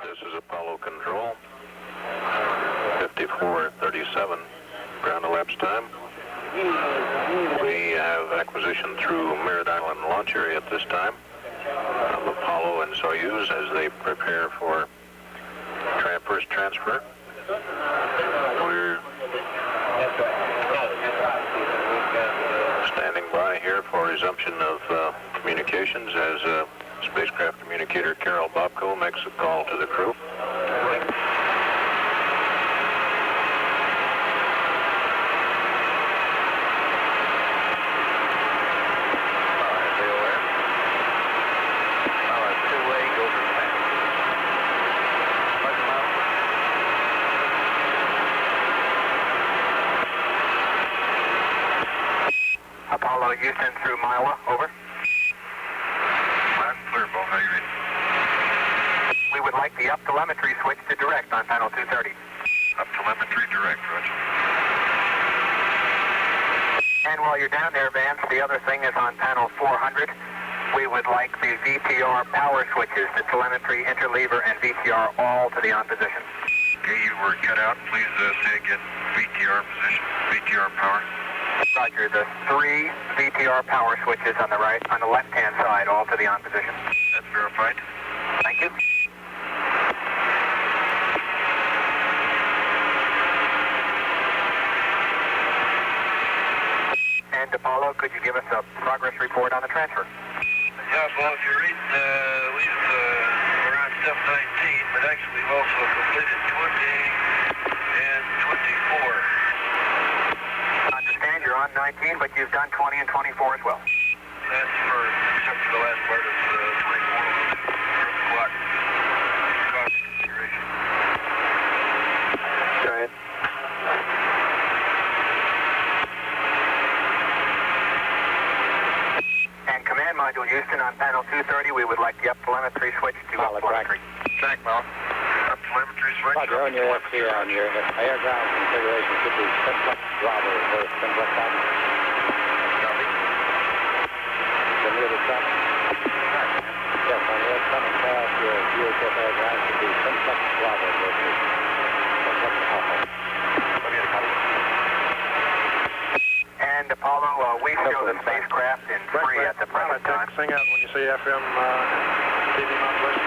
This is Apollo Control, 5437, ground elapsed time. We have acquisition through Merritt Island launch area at this time of Apollo and Soyuz as they prepare for first transfer. We're standing by here for resumption of communications as spacecraft communicator Carol Bobko makes a call to the crew. Apollo Houston through Mila, over. Clear, Bo, how you reading? We would like the up telemetry switch to direct on panel 230. Up telemetry direct, Roger. And while you're down there, Vance, the other thing is on panel 400. We would like the VTR power switches, the telemetry, interlever, and VTR all to the on position. Okay, you were cut out. Please say again, VTR position, VTR power. Roger, the 3 VTR power switches on the right, on the left-hand side, all to the on position. That's verified. Thank you. And Apollo, could you give us a progress report on the transfer? Yeah, Bo, if you're reading, we're on step 19, but actually we've also completed 20 and 24. I understand you're on 19, but you've done 20 and 24 as well. That's for, except for the last part of 24 clock configuration. Go ahead. And command module Houston on panel 230, we would like the up telemetry switch to up telemetry. Track, Mel. Up telemetry switch. Roger, on your FT on your air ground configuration should be simplex Bravo or simplex Bravo. Copy. The near the traffic. Yes, on your coming past your VHF air ground should be simplex Bravo or simplex Alpha. And Apollo, we show the spacecraft in free at the present time. Sing out when you see FM TV modulation.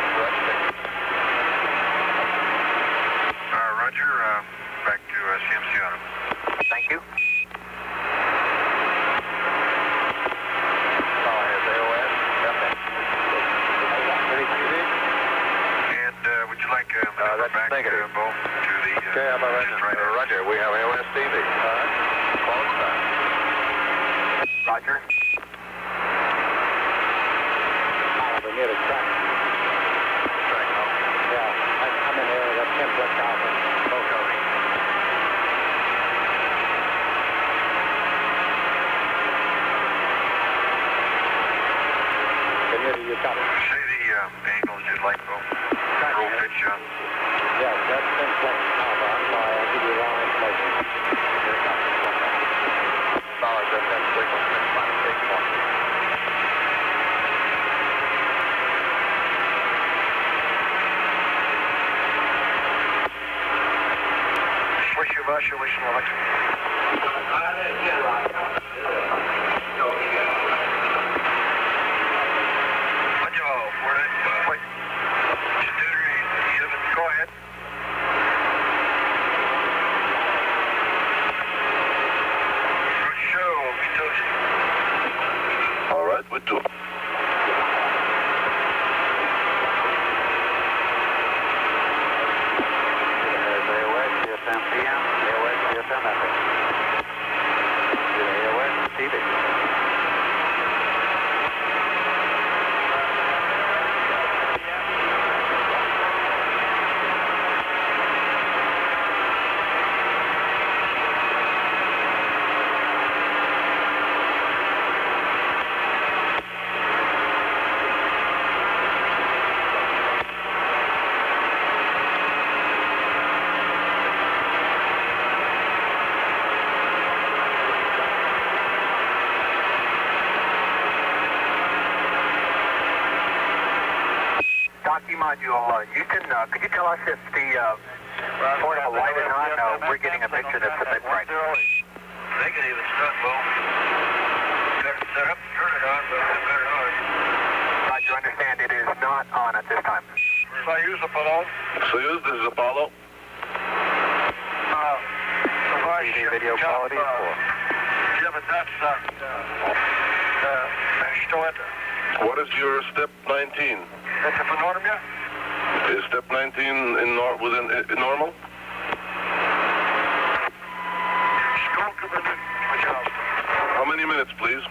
Roger, back to CMC on him. Thank you. And would you like that's back negative. Bo, to the... Okay, how about right now? Roger, we have ASTP. Close time. Roger. We're near the track. Yeah, I'm in there. That's simplex Alpha. Copy. You copy? Say the angles you'd like, Bo. Roll pitch, Yes, that's simplex Alpha. I'm sorry, I'll give you wrong information. Solid, that's sequence, Switch your oscillation electric. Go ahead. Show, we told you. All right, we do. Rocky module, Houston, could you tell us if the portal light is on? We're getting a picture that's a bit bright. Negative, it's not low. Set up, turn it on, but it's better on. Roger, understand it is not on at this time. Soyuz, Apollo. Soyuz, this is Apollo. Video quality is poor. Jim, that's still enter. What is your step 19? That's a phenomena? Is step 19 in normal? Scope to the job. How many minutes, please?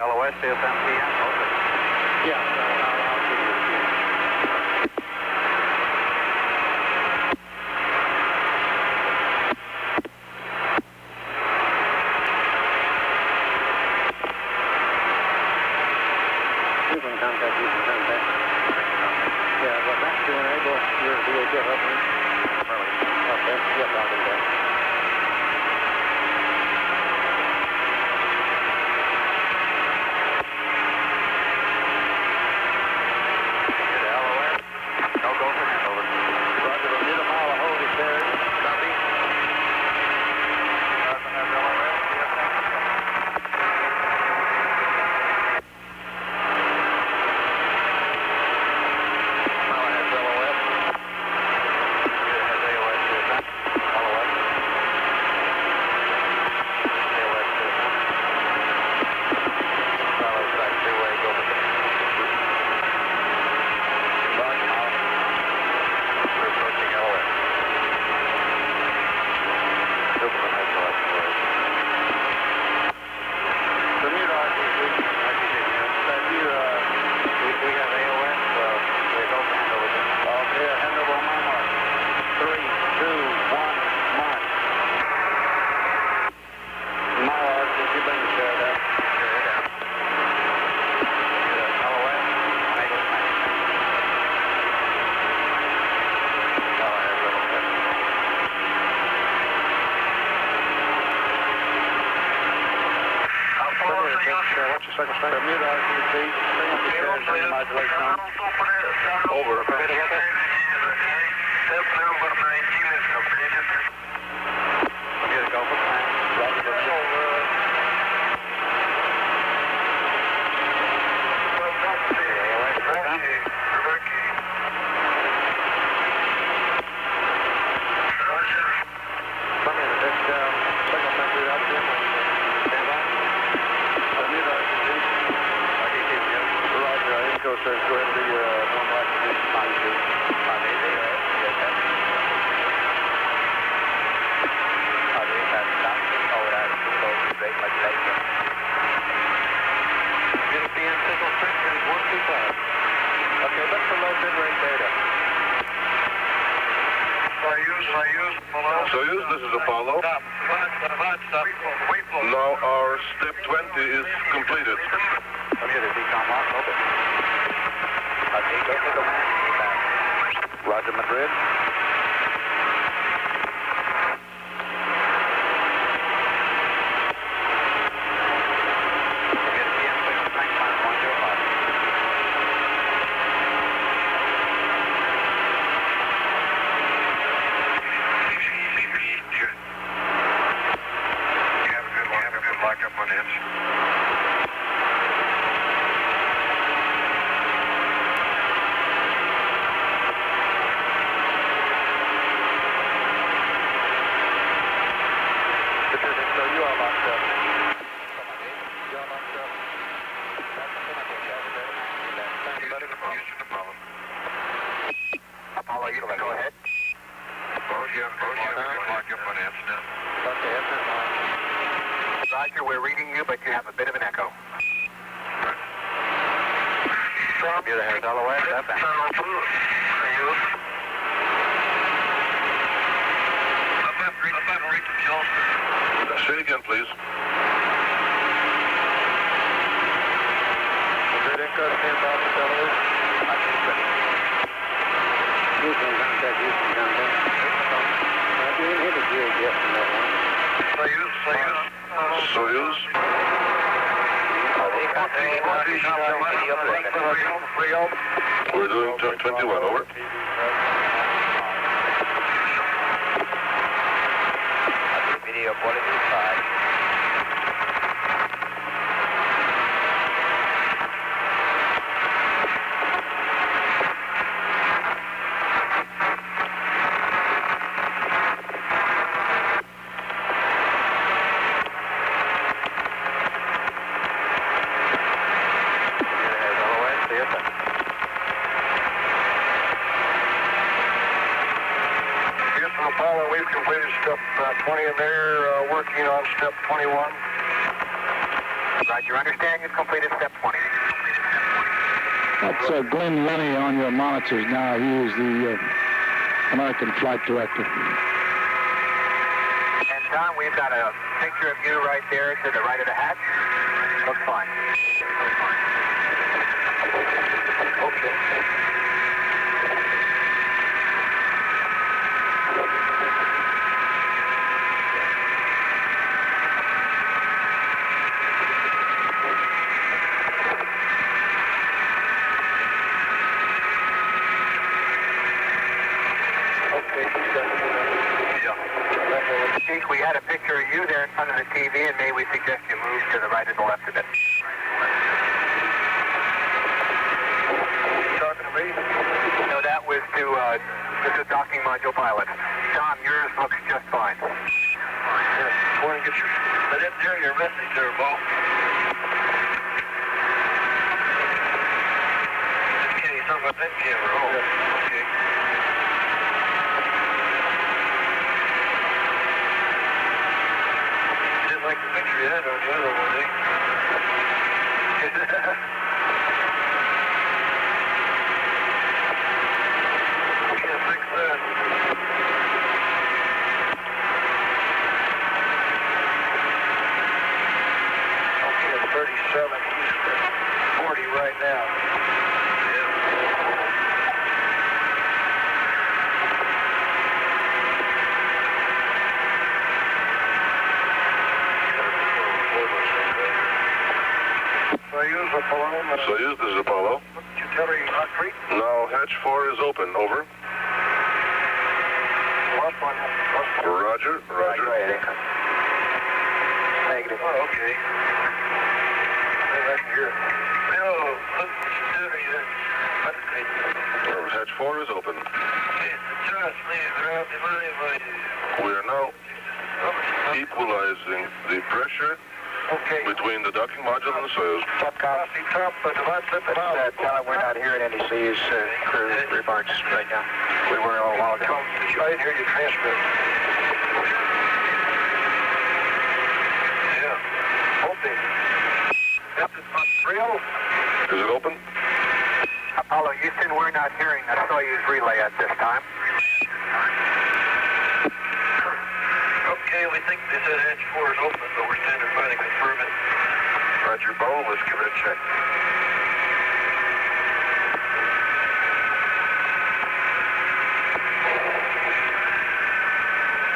LOS, CFM, PM, over. Yeah, I'll give you a few. Houston contact, Houston contact. Yeah, but that's to enable your VHF opening. Okay, yep, I'll do that. Bermuda RTC, modulation on. Over. Step number 19 is completed. Bermuda, go for time. Roger, Bermuda. Go ahead and do your normal activation. European signal strength is 125. Okay, that's the low bit rate data. Soyuz, this is Apollo. Now our step 20 is completed. Bermuda, decom lock, open. Okay, go for the land. Roger, Madrid. Apollo, you can go ahead. Roger, we're reading you, but you have a bit of an echo. You're the Delaware, FM. Say it again, please. Houston, contact Houston, contact. You inhibited you just from that one. Soyuz. We're doing 21, over. Video quality 5. Apollo, we've completed step 20 and they're working on step 21. Roger, understand you've completed step 20. That's Glenn Lenny on your monitors now. He is the American flight director. And Tom, we've got a picture of you right there to the right of the hatch. Looks fine. Okay. We had a picture of you there in front of the TV, and may we suggest you move to the right or the left a bit? You talking to me? No, that was to, this is docking module pilot. Tom, yours looks just fine. Yeah, want to get your... I didn't hear your message there, Bo. Okay, you're talking about that camera. Oh, okay. Like the picture you had on the other one, eh? Can't fix that. Okay, 37, he's 40 right now. Soyuz, this is Apollo. Now, hatch 4 is open, over. Roger, roger. Negative. Oh, okay. Right here. No, Hatch 4 is open. We are now equalizing the pressure between the docking module and the Soyuz. Tell him we're not hearing any C's crew remarks right now. We were all along. I didn't hear you transmit. Yeah. Open. Real? Is it open? Apollo Houston, we're not hearing a Soyuz relay at this time. Okay, we think they said hatch 4 is open, but we're standing by to confirm it. Roger, Bo, let's give it a check.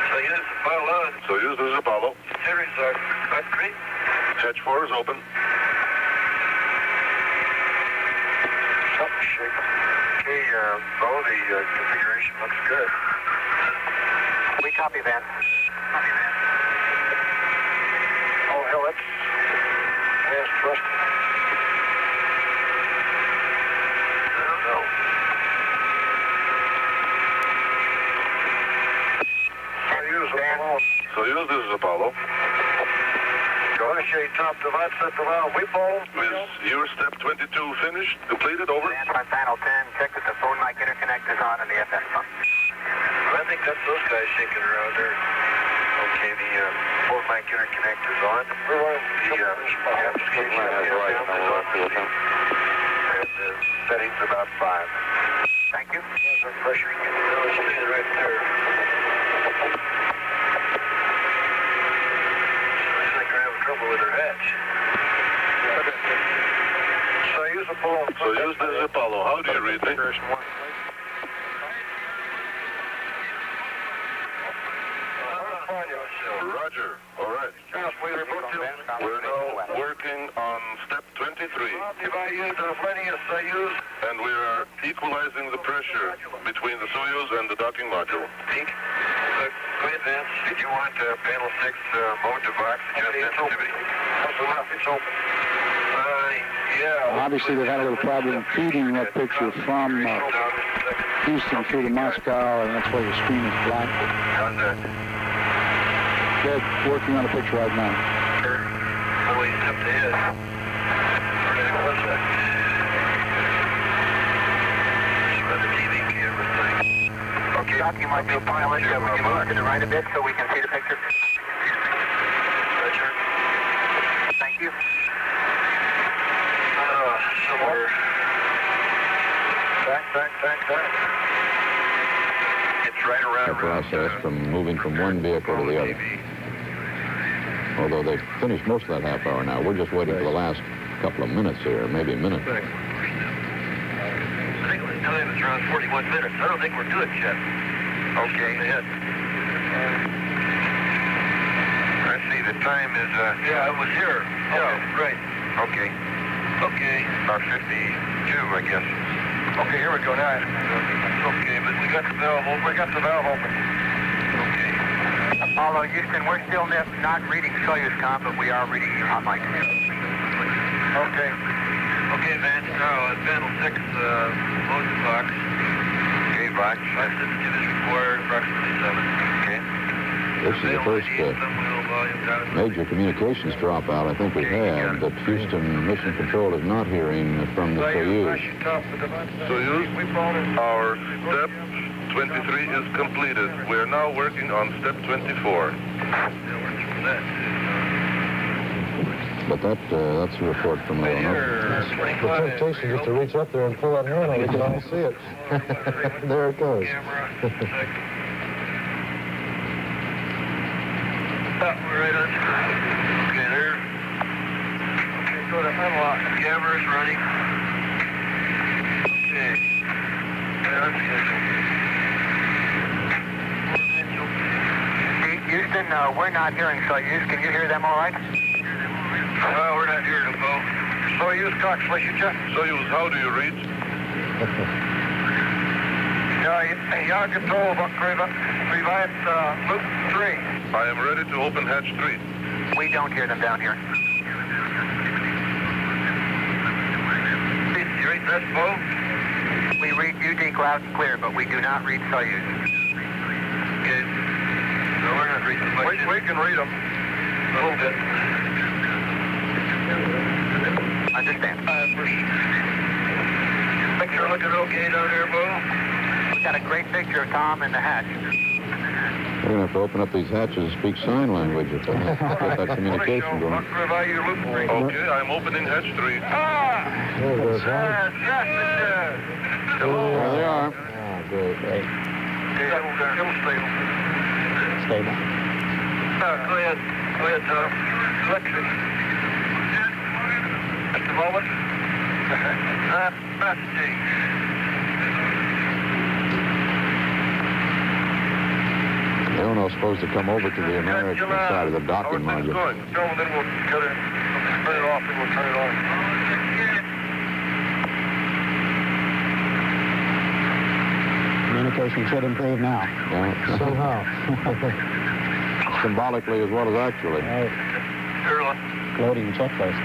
Soyuz, Apollo. Soyuz, this is Apollo. Series are concrete. Hatch 4 is open. Something shaking. Okay, Bo, the configuration looks good. We copy, Van. Oh, hell, that's thrust. I don't know. Soyuz, this is Apollo. Initiate top divide, set the valve. We follow. Is your step 22 finished? Completed? Over? Advance on panel 10. Check that the phone mic interconnect is on and the FM is on. I think that's those guys shaking around there. Okay, the phone mic interconnect is on. The amplification is on. And the settings about 5. Thank you. The pressure is getting right there. Looks like they're having trouble with their hatch. Soyuz Apollo. Soyuz, this is Apollo. How do you read me? Roger. All right. We're now working on step 23. And we are equalizing the pressure between the Soyuz and the docking module. Pete, go ahead, Vance. Did you want panel 6 mode to box adjust sensitivity? It's open. Yeah. Obviously, they've had a little problem feeding that picture from Houston through to Moscow, and that's why the screen is black. How's that? They're working on a picture right now. How do we step ahead? What's that? Run the TV camera thing. Okay. Doc, you might be a pilot. Would you move to the right a bit so we can see the picture? Roger. Thank you. Somewhere. Back. It's right around. The process from moving from one vehicle to the other. Although they've finished most of that half hour now. We're just waiting for the last couple of minutes here, maybe a minute. I think the time is around 41 minutes. I don't think we're good yet. Okay. I see the time is, yeah, it was here. Yeah, right. Okay. About 52, I guess. Okay, here we go now. Okay, but we got the valve open. Okay. Apollo, Houston, we're still not reading Soyuz com, but we are reading you on mic. Okay. Okay, Vance, now panel 6, mode to box. Okay, box. Sensitivity is required, approximately 7. Okay. This is the first major communications dropout I think we've had that Houston Mission Control is not hearing from the Soyuz. Soyuz, our step 23 is completed. We are now working on step 24. But that's a report from Leonard. The temptation is to reach up there and pull that handle. You can all see it. There it goes. We're right on. Okay, there. Okay, go to unlock. The camera's running. Okay. That's Houston, we're not hearing Soyuz. Can you hear them all right? Well, we're not hearing them, Bo. Soyuz, Cox, Soyuz, how do you read? Ja, control, prevent loop 3. I am ready to open hatch 3. We don't hear them down here. You read that, Bo? We read UD loud and clear, but we do not read Soyuz. Okay. No, we're not reading much. We can read them. A little bit. Understand. Picture looking okay down there, Bo? We got a great picture of Tom in the hatch. We're going to have to open up these hatches and speak sign language if they get that communication going. Okay, I'm opening hatch 3. There it goes, huh? There they are. Oh, great. Stable. Stable. Go ahead, Tom. Lexi. At the moment. Messaging. Leonard's supposed to come over to the American side of the docking module. No, then we'll cut it. Turn it off, and we'll turn it on. Communication should improve now. Yeah. Somehow. Symbolically as well as actually. Right. Loading checklist.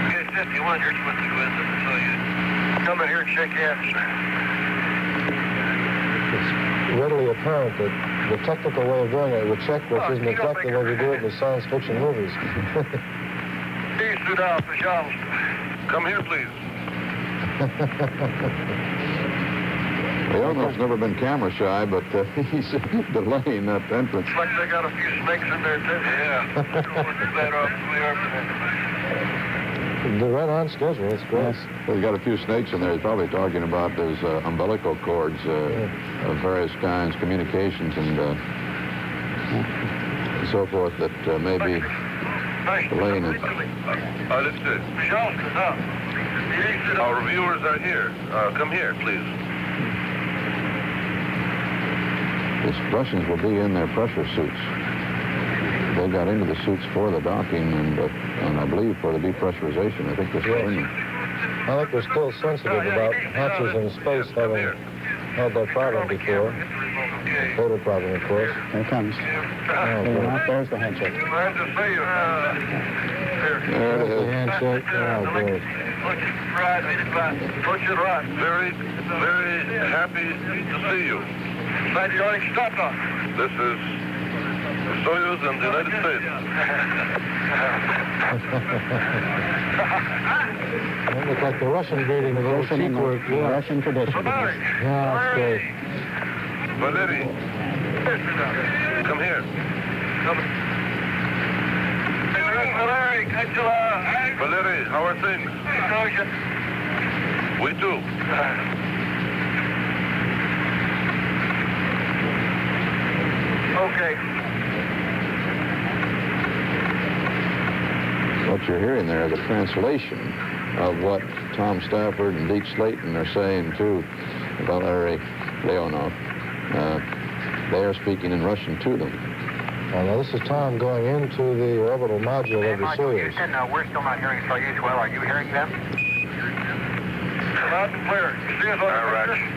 Okay, 51, you're supposed to go in there, so you come in here and shake hands. readily apparent that the technical way of doing it would check which isn't exactly the way we do it in the science fiction movies. Come here, please. The owner's never been camera shy, but he's delaying that entrance. Looks like they got a few snakes in there, too. Yeah. That off They're right on schedule. It's great. He's got a few snakes in there. He's probably talking about his umbilical cords of various kinds, communications, and so forth that may be delaying it. Let's see. Our viewers are here. Come here, please. The Russians will be in their pressure suits. They got into the suits for the docking and I believe for the depressurization. I think they're still in them. I think they're still sensitive about hatches in space having had that problem before. Total problem, of course. Here it comes. There's the handshake. There it The is. handshake. Oh, good. Push it right. Very, very happy to see you. This is Soyuz and the United States. It looks like the Russian greeting with a little cheek work. Yeah. Russian tradition. Yeah, that's great. Valery, come here. Valery, how are things? We too. Okay. What you're hearing there is a translation of what Tom Stafford and Deke Slayton are saying to Valery Leonov. They are speaking in Russian to them. Now, this is Tom going into the orbital module of the Soyuz. Houston, we're still not hearing Soyuz well. Are you hearing them? Loud and clear. You see us on the picture?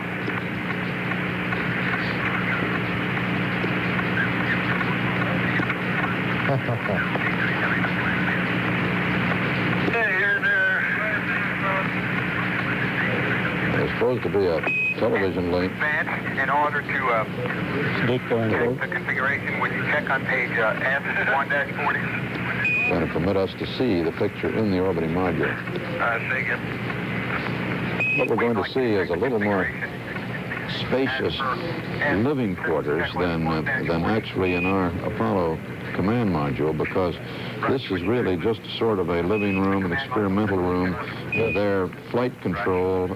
There's supposed to be a television link. In order to check the configuration, would you check on page F1-40? Going to permit us to see the picture in the orbiting module. Say again. What we're going to see is a little more spacious living quarters than actually in our Apollo command module, because this is really just sort of a living room, an experimental room. Their flight control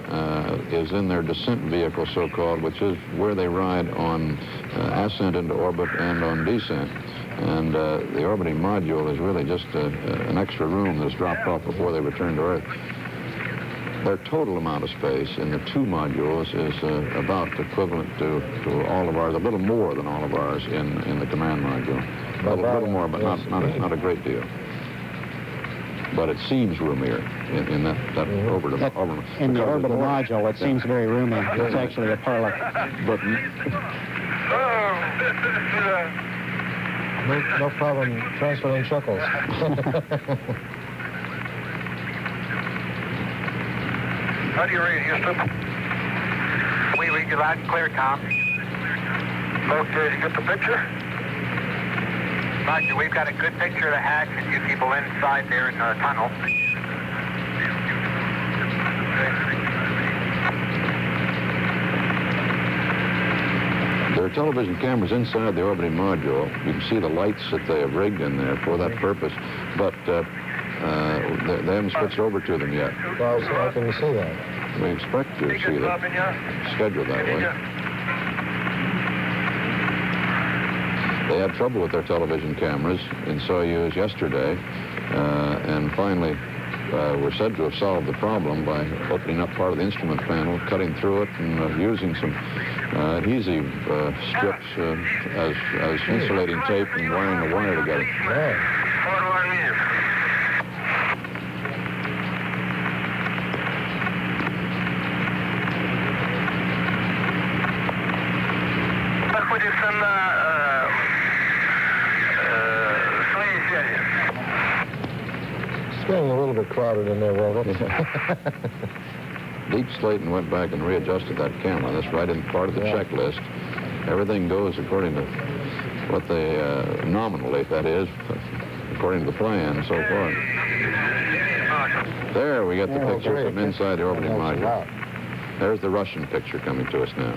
is in their descent vehicle, so-called, which is where they ride on ascent into orbit and on descent. And the orbiting module is really just an extra room that's dropped off before they return to Earth. Their total amount of space in the two modules is about equivalent to all of ours, a little more than all of ours in the command module. A little more, but not a great deal. But it seems roomier in that orbital. In the orbital module, it seems very roomy. It's actually a parlor. But no problem transferring chuckles. How do you read, Houston? We read you loud and clear, Tom. Okay, you get the picture? Roger, we've got a good picture of the hatch and you people inside there in the tunnel. there are television cameras inside the orbiting module. You can see the lights that they have rigged in there for that purpose, but they haven't switched over to them yet. Well, so how can you see that? We expect to see that scheduled that way. They had trouble with their television cameras in Soyuz yesterday, and finally were said to have solved the problem by opening up part of the instrument panel, cutting through it, and using some adhesive strips as insulating tape and wiring the wire together. It's getting a little bit crowded in there, Robert. Deep Slayton went back and readjusted that camera. That's right in part of the checklist. Everything goes according to what they, nominally, that is, according to the plan so far. There, we get the picture from inside the orbiting module. There's the Russian picture coming to us now.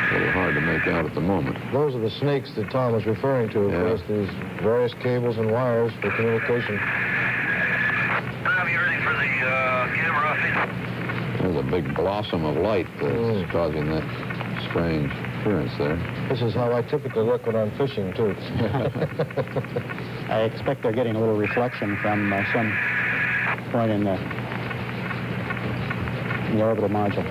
A little hard to make out at the moment. Those are the snakes that Tom was referring to, of course, these various cables and wires for communication. There's a big blossom of light that's causing that strange appearance there. This is how I typically look when I'm fishing, too. I expect they're getting a little reflection from some point in the orbital module.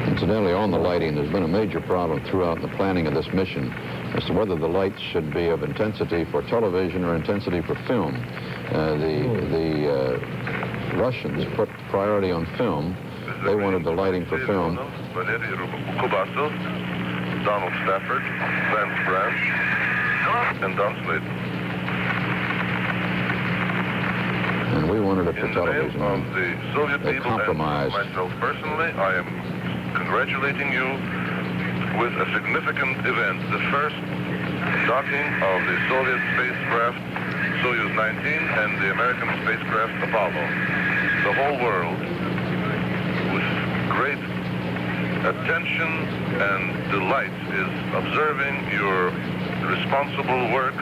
Incidentally, on the lighting, there's been a major problem throughout the planning of this mission as to whether the lights should be of intensity for television or intensity for film. The Russians put priority on film. They wanted the lighting for film. Donald Stafford, Vance Branch, and Don Slade. And we wanted it for television. Of the Soviet they people compromised. And myself personally, I am congratulating you with a significant event, the first docking of the Soviet spacecraft Soyuz 19 and the American spacecraft Apollo. The whole world, with great attention and delight, is observing your responsible work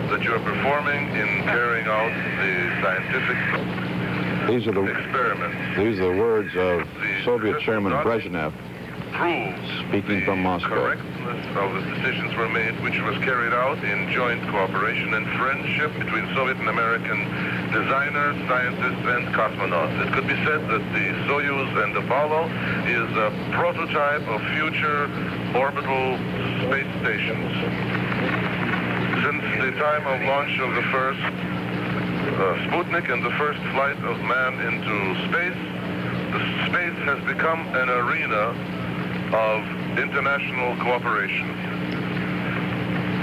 that you're performing in carrying out the scientific experiments. These are the words of Soviet Chairman Brezhnev, speaking from Moscow. Correctness of the decisions were made, which was carried out in joint cooperation and friendship between Soviet and American designers, scientists, and cosmonauts. It could be said that the Soyuz and Apollo is a prototype of future orbital space stations. Since the time of launch of the first Sputnik and the first flight of man into space, the space has become an arena of international cooperation.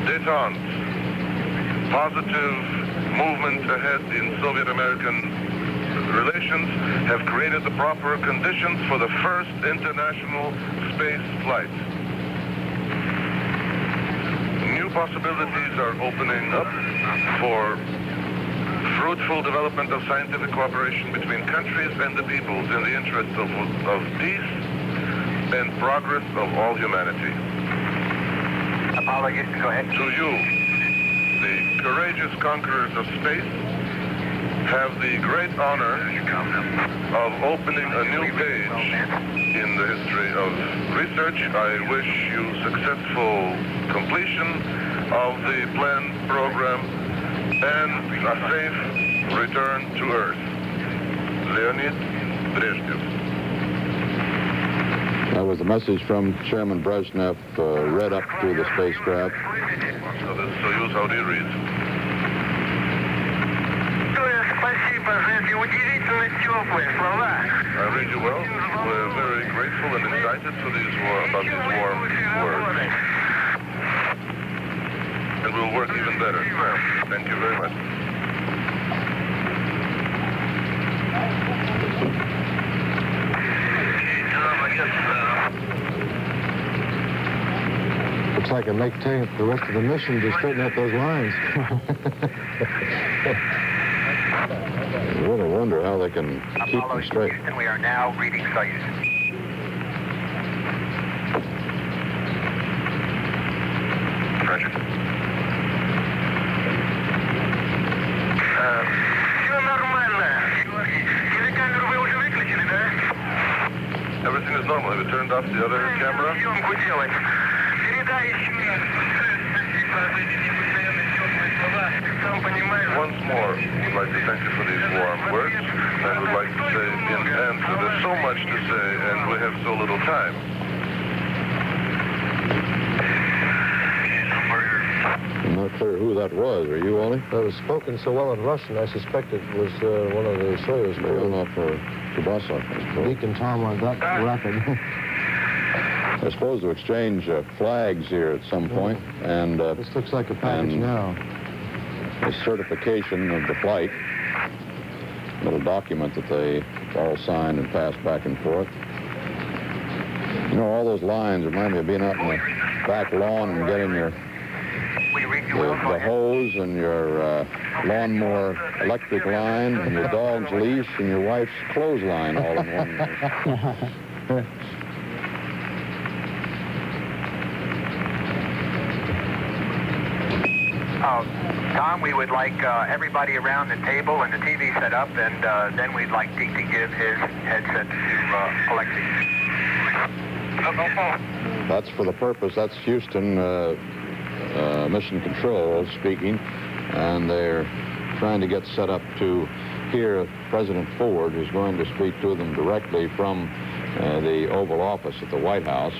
Détente, positive movement ahead in Soviet-American relations have created the proper conditions for the first international space flight. New possibilities are opening up for fruitful development of scientific cooperation between countries and the peoples in the interest of peace and progress of all humanity. Apollo, go ahead. To you, the courageous conquerors of space, have the great honor of opening a new page in the history of research. I wish you successful completion of the planned program and a safe return to Earth. Leonid Brezhnev. That was the message from Chairman Brezhnev, read up through the spacecraft. So the Soyuz, how do you read? I read you well. We're very grateful and excited for these about these warm words. And we'll work even better. Thank you very much. Looks like it may take the rest of the mission to straighten out those lines. I really wonder how they can keep them straight. Houston, we are now reading Soyuz. Roger. Everything is normal. Have you turned off the other camera? Once more, we'd like to thank you for these warm words, and would like to say in answer, there's so much to say, and we have so little time. I'm not clear who that was. Are you, Wally? That was spoken so well in Russian, I suspect it was one of the Soyuz Leonov or Kubasov, I suppose. Deacon Tom on that rapid. They're supposed to exchange flags here at some point, and This looks like a package now. a certification of the flight, a little document that they all sign and pass back and forth. You know, all those lines remind me of being out in the back lawn and getting your the hose and your lawnmower electric line and your dog's leash and your wife's clothesline all in one. Tom, we would like everybody around the table and the TV set up, and then we'd like Deke to give his headset to Alexei. That's for the purpose. That's Houston Mission Control speaking, and they're trying to get set up to hear President Ford, who's going to speak to them directly from the Oval Office at the White House.